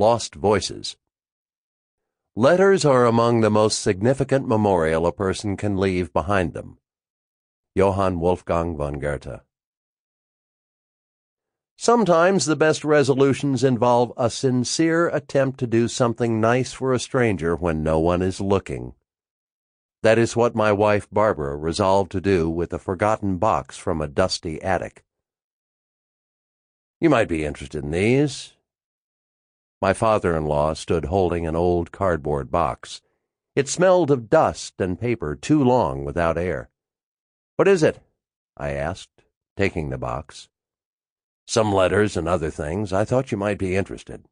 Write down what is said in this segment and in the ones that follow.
Lost Voices. Letters are among the most significant memorial a person can leave behind them. Johann Wolfgang von Goethe. Sometimes the best resolutions involve a sincere attempt to do something nice for a stranger when no one is looking. That is what my wife Barbara resolved to do with a forgotten box from a dusty attic. You might be interested in these. My father-in-law stood holding an old cardboard box. It smelled of dust and paper too long without air. "What is it?" I asked, taking the box. "Some letters and other things. I thought you might be interested."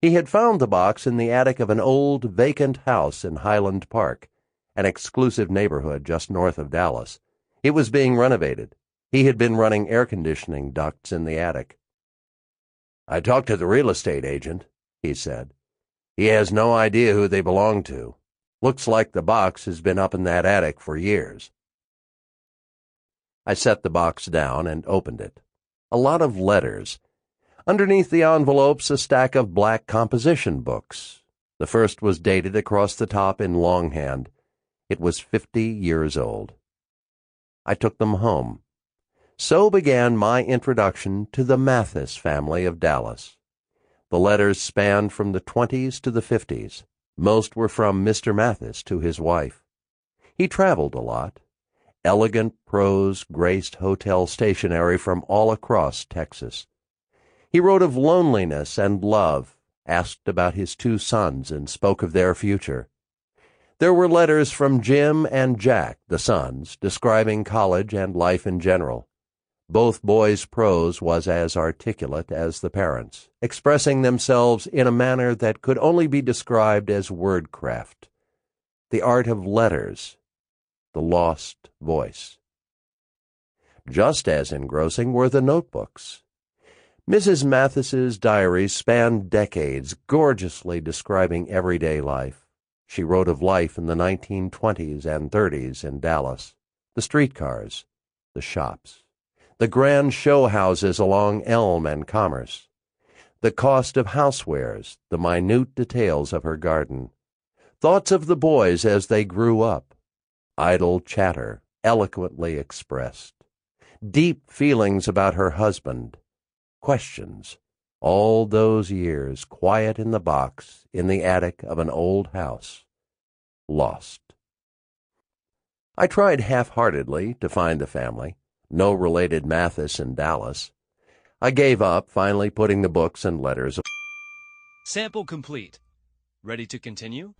He had found the box in the attic of an old, vacant house in Highland Park, an exclusive neighborhood just north of Dallas. It was being renovated. He had been running air conditioning ducts in the attic. "I talked to the real estate agent," he said. "He has no idea who they belong to. Looks like the box has been up in that attic for years." I set the box down and opened it. A lot of letters. Underneath the envelopes, a stack of black composition books. The first was dated across the top in longhand. It was 50 years old. I took them home. So began my introduction to the Mathis family of Dallas. The letters spanned from the 20s to the 50s. Most were from Mr. Mathis to his wife. He traveled a lot. Elegant prose graced hotel stationery from all across Texas. He wrote of loneliness and love, asked about his 2 sons, and spoke of their future. There were letters from Jim and Jack, the sons, describing college and life in general. Both boys' prose was as articulate as the parents', expressing themselves in a manner that could only be described as wordcraft. The art of letters, the lost voice. Just as engrossing were the notebooks. Mrs. Mathis's diaries spanned decades, gorgeously describing everyday life. She wrote of life in the 1920s and 30s in Dallas, the streetcars, the shops, the grand show houses along Elm and Commerce, the cost of housewares, the minute details of her garden, thoughts of the boys as they grew up, idle chatter eloquently expressed, deep feelings about her husband, questions, all those years quiet in the box in the attic of an old house, lost. I tried half-heartedly to find the family. No related Mathis in Dallas. I gave up, finally putting the books and letters. Sample complete. Ready to continue?